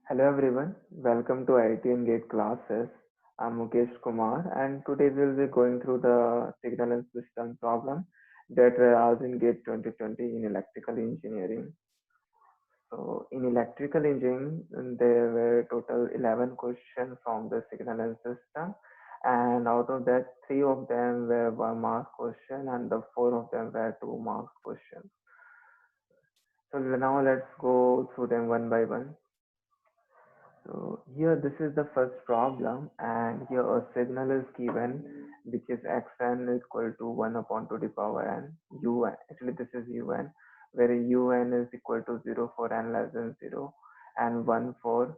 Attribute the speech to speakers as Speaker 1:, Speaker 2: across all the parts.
Speaker 1: Hello everyone, welcome to IT and Gate classes. I'm Mukesh Kumar and today we'll be going through the signal and system problem that were asked in Gate 2020 in electrical engineering. So in electrical engineering, there were total 11 questions from the signal and system, and out of that, three of them were 1 mark question and the four of them were 2 mark questions. So now let's go through them one by one. So here this is the first problem, and here a signal is given which is xn equal to 1 upon 2 to the power n un. Actually this is un, where un is equal to 0 for n less than 0 and 1 for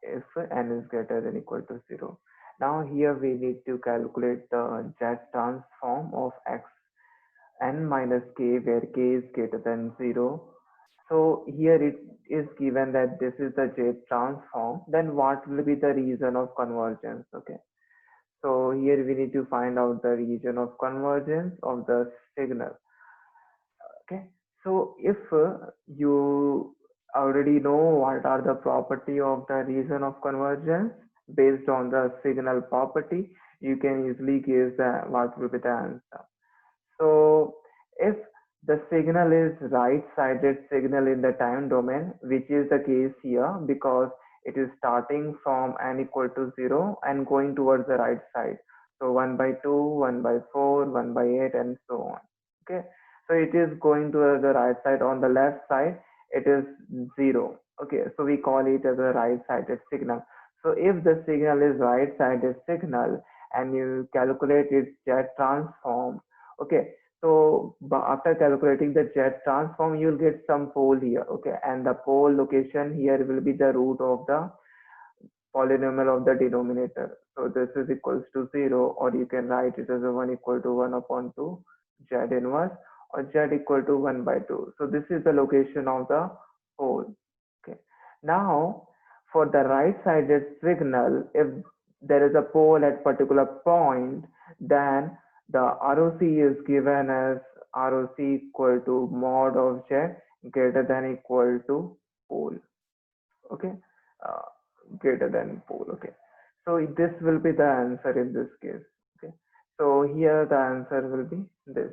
Speaker 1: if n is greater than equal to 0. Now here we need to calculate the Z transform of x n minus k, where k is greater than 0. So here it is given that this is the J transform, then what will be the region of convergence? Okay. So here we need to find out the region of convergence of the signal. Okay. So if you already know what are the property of the region of convergence based on the signal property, you can easily guess what will be the answer. So if the signal is right-sided signal in the time domain, which is the case here because it is starting from n equal to 0 and going towards the right side. So 1 by 2, 1 by 4, 1 by 8 and so on. Okay. So it is going to the right side. On the left side, it is 0. Okay. So we call it as a right-sided signal. So if the signal is right-sided signal and you calculate its Z transform, okay, so after calculating the Z transform, you'll get some pole here, okay, and the pole location here will be the root of the polynomial of the denominator. So this is equals to 0, or you can write it as a 1 equal to 1 upon 2 Z inverse, or Z equal to 1 by 2. So this is the location of the pole. Okay. Now for the right-sided signal, if there is a pole at particular point, then the ROC is given as ROC equal to mod of Z greater than equal to pole. Okay. Uh, Greater than pole. Okay. So this will be the answer in this case. Okay. So here the answer will be this.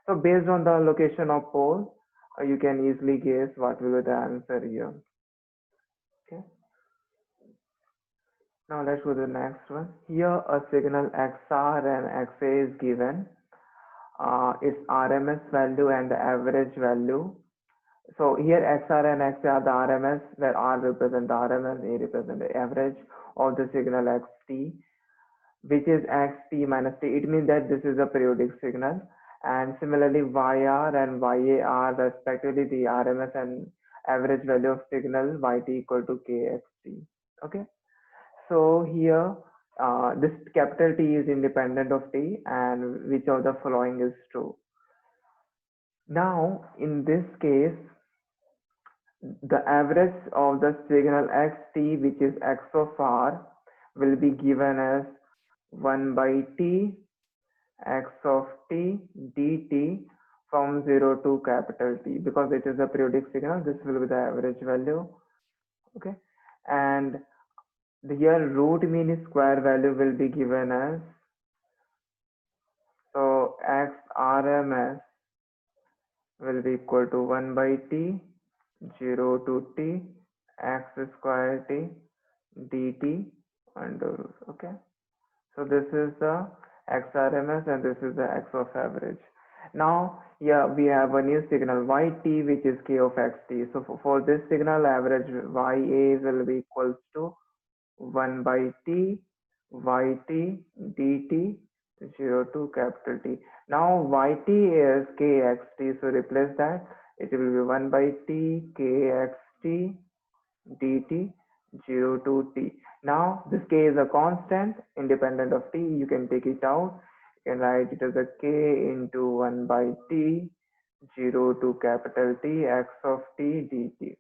Speaker 1: So based on the location of pole, you can easily guess what will be the answer here. Okay. Now let's go to the next one. Here a signal XR and XA is given. Its RMS value and the average value. So here XR and XA are the RMS, where R represent the RMS, A represent the average of the signal XT, which is XT minus T. It means that this is a periodic signal. And similarly, YR and YA are respectively the RMS and average value of signal YT equal to KXT. Okay. So here, this capital T is independent of T, and which of the following is true? Now, in this case, the average of the signal xt, which is x of r, will be given as 1 by t x of t dt from 0 to capital T, because it is a periodic signal. This will be the average value. Okay. And here root mean square value will be given as, so x RMS will be equal to 1 by t 0 to t x square t dt under root. Okay. So this is the x RMS and this is the x of average. Now here we have a new signal yt, which is k of xt. So for this signal, average ya will be equals to 1 by t yt dt 0 to capital T. Now yt is kxt, so replace that. It will be 1 by t kxt dt 0 to t. Now this k is a constant independent of t. You can take it out. You can write it as a k into 1 by t 0 to capital T x of t dt.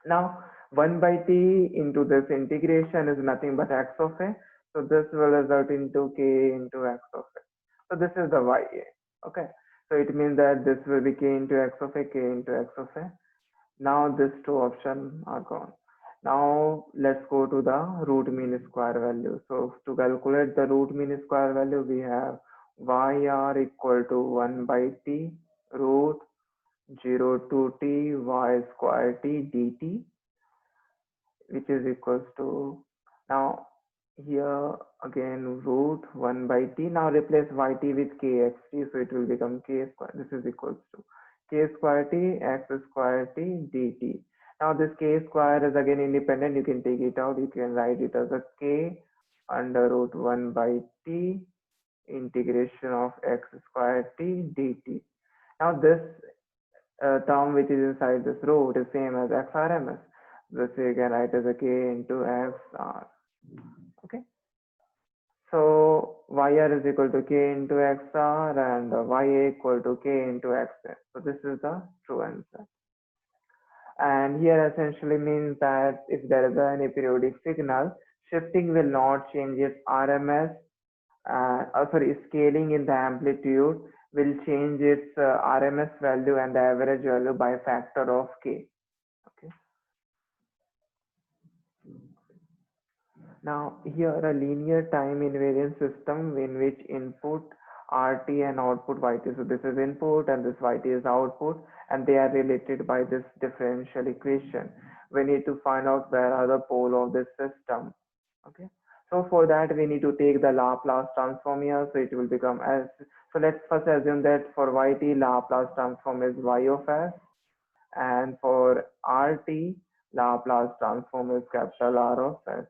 Speaker 1: Now 1 by t into this integration is nothing but x of a. So this will result into k into x of a. So this is the ya. Okay. So it means that this will be k into x of a, k into x of a. Now these two options are gone. Now let's go to the root mean square value. So to calculate the root mean square value, we have yr equal to 1 by t root 0 to t y square t dt, which is equals to, now here again root 1 by t. Now replace yt with kxt, so it will become k square. This is equals to k square t x square t dt. Now this k square is again independent, you can take it out, you can write it as a k under root 1 by t integration of x square t dt. Now this term which is inside this root is same as xrms. This you can write as a k into xr. Okay. So yr is equal to k into xr and ya equal to k into xn. So this is the true answer. And here essentially means that if there is any periodic signal, shifting will not change its RMS, sorry, scaling in the amplitude will change its RMS value and the average value by a factor of k. Okay. Now here a linear time invariant system in which input RT and output YT. So this is input and this YT is output, and they are related by this differential equation. We need to find out where are the pole of this system. Okay. So for that we need to take the Laplace transform here. So it will become as, so let's first assume that for YT Laplace transform is Y of S, and for RT Laplace transform is capital R of S.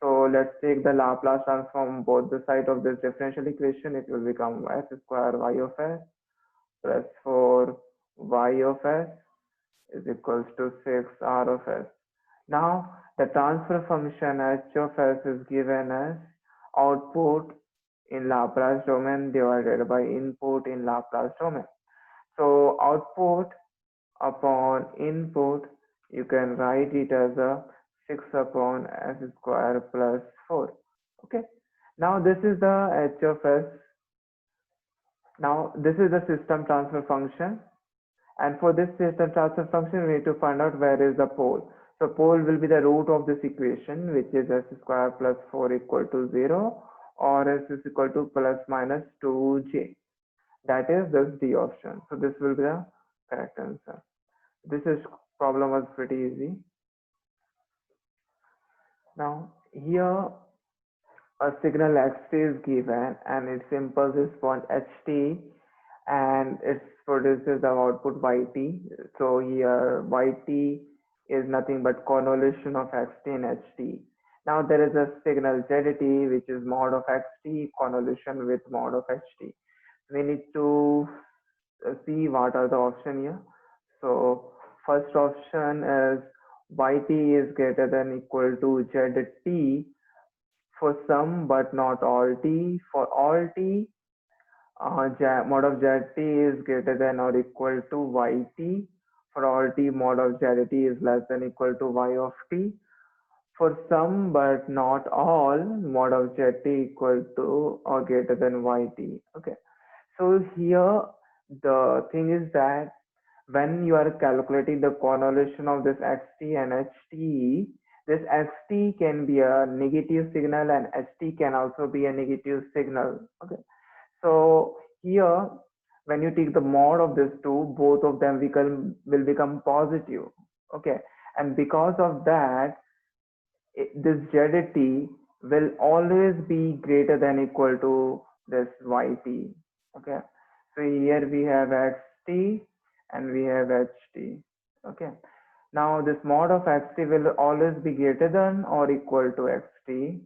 Speaker 1: So let's take the Laplace transform both the side of this differential equation. It will become s square y of s plus 4 y of s is equals to 6 r of s. Now the transfer function h of s is given as output in Laplace domain divided by input in Laplace domain. So output upon input, you can write it as a 6 upon s square plus 4. Okay. Now this is the h of s. Now this is the system transfer function, and for this system transfer function we need to find out where is the pole. So pole will be the root of this equation, which is s square plus 4 equal to 0, or s is equal to plus minus 2j. That is this D option. So this will be the correct answer. This is problem was pretty easy. Now here a signal xt is given and its impulse response ht, and it produces the output yt. So here yt is nothing but convolution of xt and ht. Now there is a signal zt which is mod of xt convolution with mod of ht. We need to see what are the option here. So first option is yt is greater than equal to zt for some but not all t. For all t, mod of zt is greater than or equal to yt. For all t, mod of zt is less than equal to y of t. For some but not all, mod of zt equal to or greater than yt. Okay. So here the thing is that when you are calculating the convolution of this xt and ht, this xt can be a negative signal and ht can also be a negative signal. Okay. So here when you take the mod of these two, both of them will become positive. Okay. And because of that, this zt will always be greater than equal to this yt. Okay. So here we have xt and we have ht. Okay. Now this mod of xt will always be greater than or equal to xt,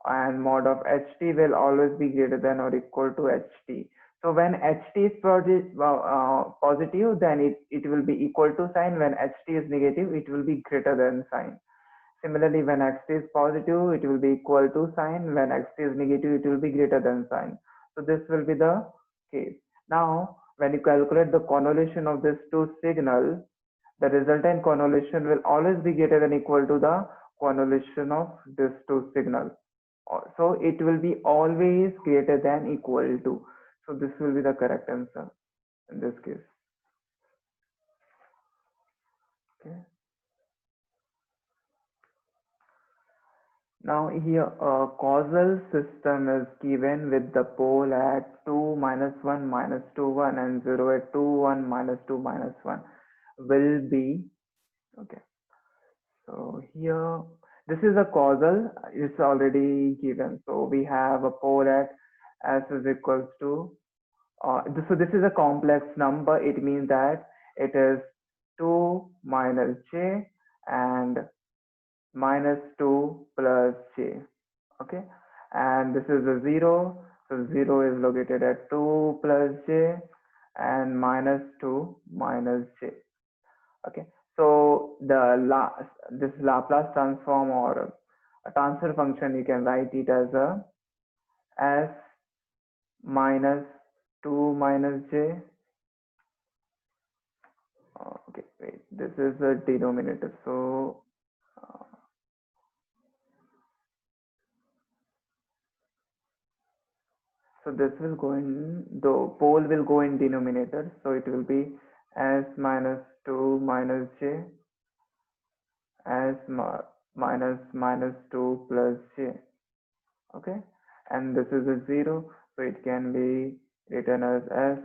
Speaker 1: and mod of ht will always be greater than or equal to ht. So when ht is positive, then it will be equal to sign. When ht is negative, it will be greater than sign. Similarly, when xt is positive, it will be equal to sign. When xt is negative, it will be greater than sign. So this will be the case. Now, when you calculate the convolution of these two signals, the resultant convolution will always be greater than equal to the convolution of these two signals. So it will be always greater than equal to. So this will be the correct answer in this case. Okay. Now here a causal system is given with the pole at 2 minus 1 minus 2 1 and 0 at 2 1 minus 2 minus 1 will be okay. So here this is a causal, it's already given. So we have a pole at s is equals to so this is a complex number. It means that it is 2 minus j and minus 2 plus j. Okay, and this is a 0. So 0 is located at 2 plus j and minus 2 minus j. Okay, so this Laplace transform or a transfer function, you can write it as a s minus 2 minus j. Okay, wait, this is a denominator. Uh, so this will go in, the pole will go in denominator. So it will be s minus 2 minus j as minus 2 plus j. Okay, and this is a 0, so it can be written as s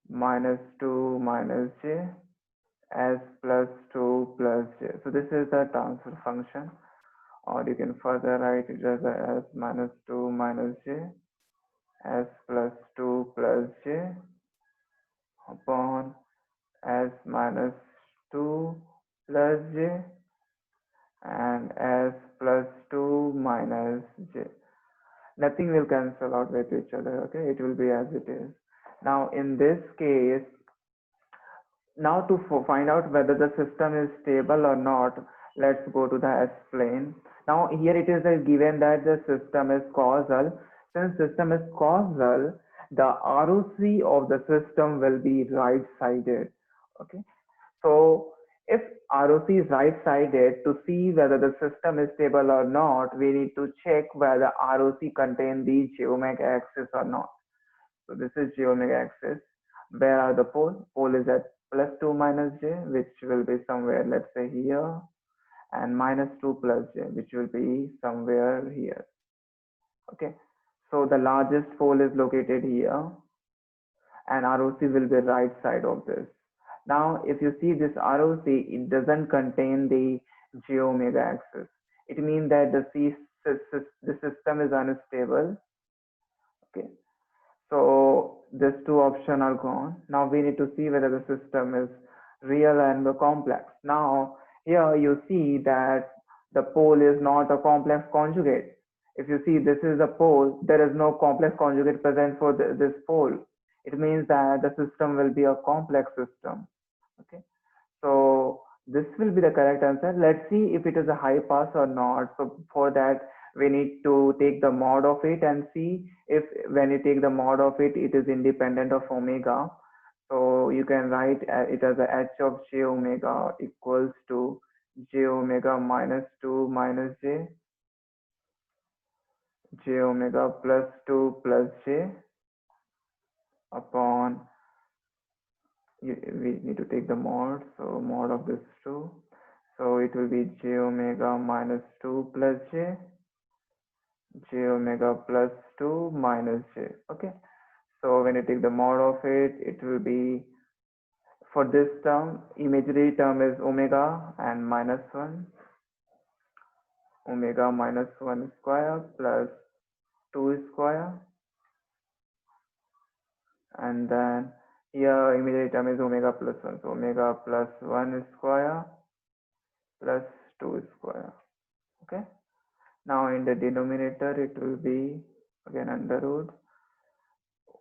Speaker 1: minus 2 minus j s plus 2 plus j. So this is the transfer function, or you can further write it as a s minus 2 minus j s plus 2 plus j upon s minus 2 plus j and s plus 2 minus j. Nothing will cancel out with each other. Okay, it will be as it is. Now in this case, now to find out whether the system is stable or not, let's go to the S-plane. Now here it is given that the system is causal. Since system is causal, the ROC of the system will be right-sided. Okay, so if ROC is right-sided, to see whether the system is stable or not, we need to check whether ROC contain the j omega axis or not. So this is j omega axis. Where are the pole? Pole is at plus 2 minus j, which will be somewhere, let's say here, and minus 2 plus j, which will be somewhere here. Okay, so the largest pole is located here, and ROC will be right side of this. Now, if you see this ROC, it doesn't contain the j omega axis. It means that the system is unstable. Okay, so these two options are gone. Now we need to see whether the system is real and complex. Now here you see that the pole is not a complex conjugate. If you see this is a pole, there is no complex conjugate present for this pole. It means that the system will be a complex system. Okay, so this will be the correct answer. Let's see if it is a high pass or not. So for that, we need to take the mod of it and see if when you take the mod of it, it is independent of omega. So you can write it as a h of j omega equals to j omega minus 2 minus j omega plus 2 plus j upon, we need to take the mod, so mod of this 2. So it will be j omega minus 2 plus j omega plus 2 minus j. Okay, so when you take the mod of it, it will be, for this term, imaginary term is omega and minus 1, omega minus 1 square plus 2 square, and then here imaginary term is omega plus 1, so omega plus 1 square plus 2 square. Okay, now in the denominator it will be again under root.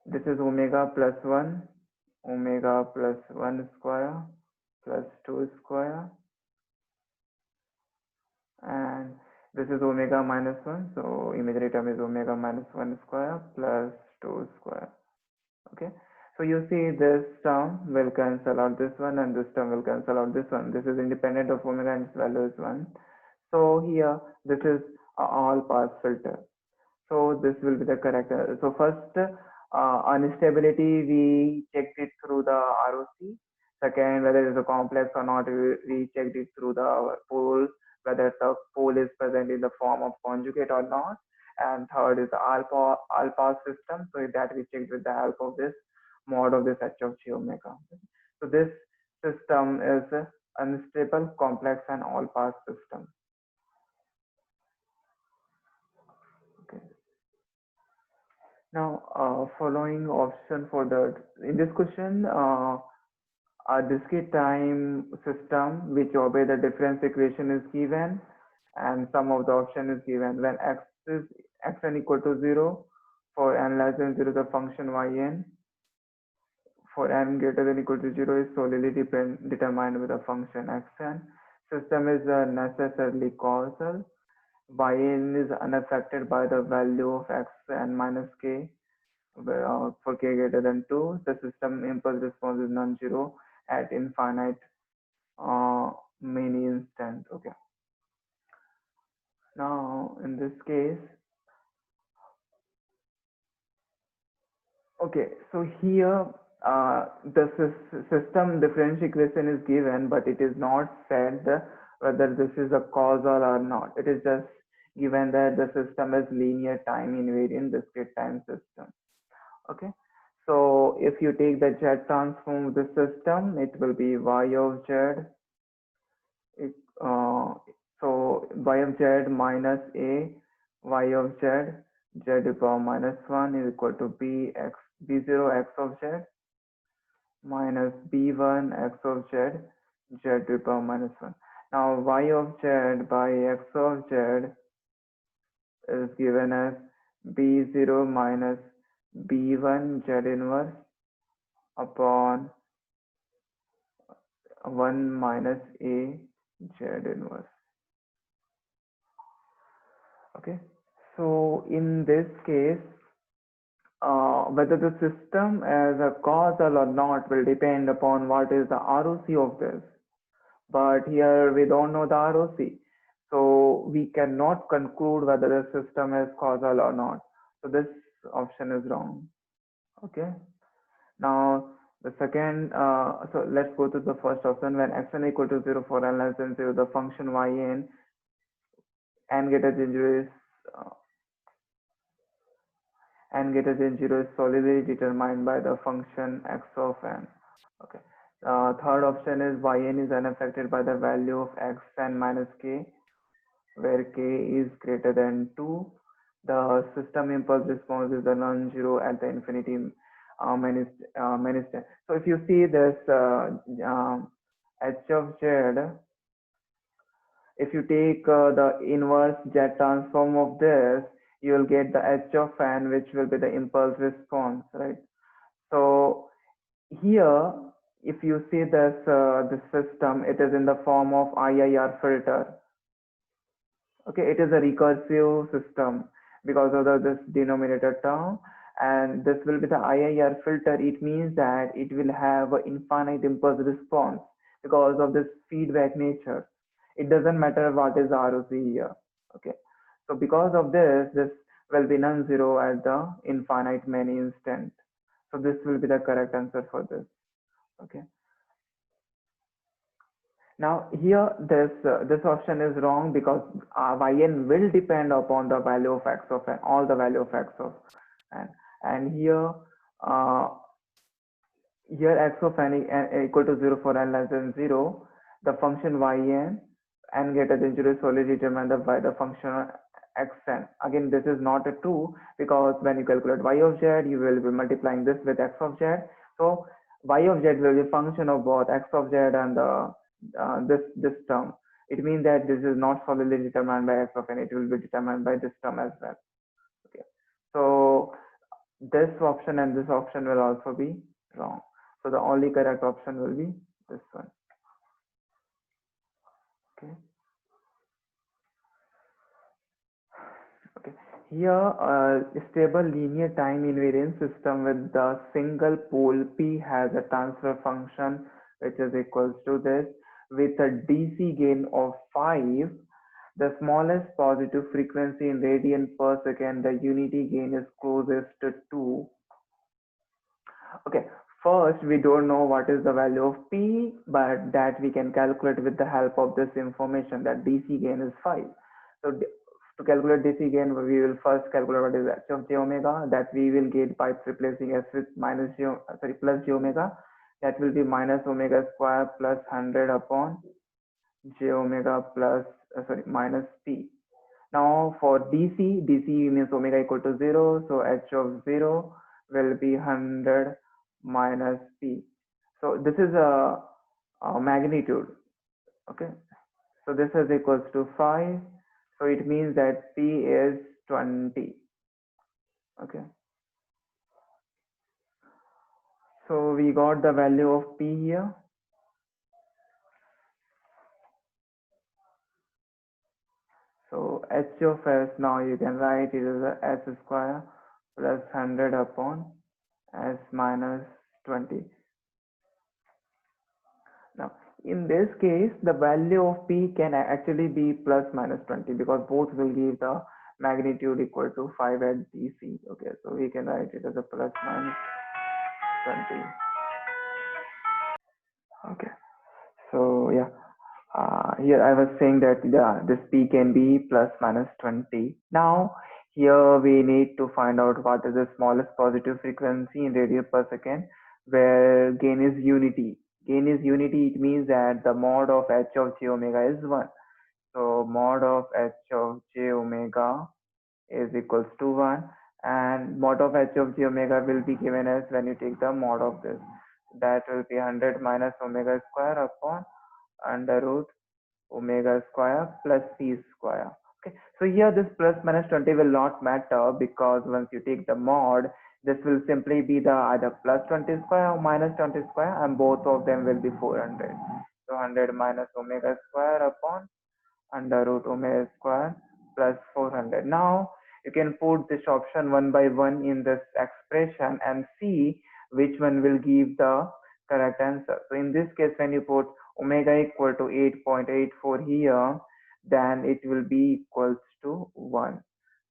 Speaker 1: This is omega plus 1, omega plus 1 square plus 2 square, and this is omega minus 1, so imaginary term is omega minus 1 square plus 2 square. Okay, so you see this term will cancel out this one and this term will cancel out this one. This is independent of omega and its value is 1. So here this is a all pass filter. So this will be the correct. So first instability, we checked it through the ROC. Second, whether it is a complex or not, we checked it through the pole, whether the pole is present in the form of conjugate or not. And third is the all-pass system. So that we checked with the help of this mod of this H of G omega. So this system is unstable, complex, and all-pass system. Okay. Now, following option for the in this question, a discrete time system which obey the difference equation is given, and some of the option is given when xn equal to 0 for n less than 0 the function yn for n greater than equal to 0 is solely determined with the function xn. System is necessarily causal. Yn is unaffected by the value of xn minus k for k greater than 2. The system impulse response is non-zero at infinite many instants. Okay. Now in this case, okay, so here the system differential equation is given, but it is not said whether this is a causal or not. It is just given that the system is linear time invariant discrete time system. Okay, so if you take the Z transform of the system, it will be y of Z. So y of Z minus a y of Z z to the power minus 1 is equal to b0 x of z minus b1 x of z z to the power minus 1. Now y of z by x of z is given as b0 minus b1 z inverse upon 1 minus a z inverse. Okay, so in this case, whether the system as a causal or not will depend upon what is the ROC of this. But here we don't know the ROC, so we cannot conclude whether the system is causal or not. So this option is wrong. Okay. Now the second, so let's go to the first option. When xn equal to 0 for n less than 0, the function yn n greater than 0 is n greater than 0 is solely determined by the function x of n. Okay. Third option is yn is unaffected by the value of xn minus k, where k is greater than 2. The system impulse response is a non-zero at the infinity many steps. So if you see this h of z, if you take the inverse z transform of this, you will get the h of n, which will be the impulse response, right? So here, if you see this system, it is in the form of IIR filter. Okay, it is a recursive system because of this denominator term, and this will be the IIR filter. It means that it will have an infinite impulse response because of this feedback nature. It doesn't matter what is ROC here. Okay, so because of this will be non-zero at the infinite many instant. So this will be the correct answer for this. Okay. Now here this option is wrong because yn will depend upon the value of x of n, all the value of x of n, and here x of n equal to 0 for n less than 0, the function yn n greater than 0 is solely determined by the function xn. Again, this is not a true because when you calculate y of z, you will be multiplying this with x of z. So y of z will be a function of both x of z and this term. It means that this is not solely determined by x of n, it will be determined by this term as well. Okay, so this option and this option will also be wrong. So the only correct option will be this one. Okay. Okay. Here, a stable linear time invariant system with the single pole P has a transfer function which is equals to this with a DC gain of 5. The smallest positive frequency in radian per second, the unity gain is closest to 2. Okay, First, we don't know what is the value of P, but that we can calculate with the help of this information that DC gain is 5. So to calculate DC gain, we will first calculate what is h of j omega, that we will get by replacing s with minus j, sorry, plus j omega. That will be minus omega square plus 100 upon j omega plus, sorry, minus P. Now for DC means omega equal to 0, so h of 0 will be 100 minus P. So this is a magnitude, okay? So this is equals to 5, so it means that P is 20, okay? So we got the value of P here. So h of s, now you can write it as a s square plus 100 upon s minus 20. Now, in this case, the value of P can actually be plus minus 20 because both will give the magnitude equal to 5 at DC. Okay, so we can write it as a plus minus 20. Okay, so yeah, here I was saying that this P can be plus minus 20. Now, here we need to find out what is the smallest positive frequency in radian per second, where gain is unity. Gain is unity, it means that the mod of h of j omega is 1. So mod of h of j omega is equals to 1, and mod of h of j omega will be given as when you take the mod of this. That will be 100 minus omega square upon under root omega square plus p square. Okay, so here this plus minus 20 will not matter because once you take the mod, this will simply be the either plus 20 square or minus 20 square, and both of them will be 400. So 100 minus omega square upon under root omega square plus 400. Now you can put this option one by one in this expression and see which one will give the correct answer. So in this case, when you put omega equal to 8.84 here, then it will be equals to 1.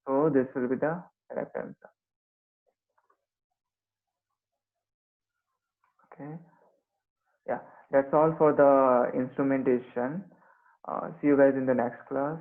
Speaker 1: So this will be the correct answer. Okay. Yeah, that's all for the instrumentation. See you guys in the next class.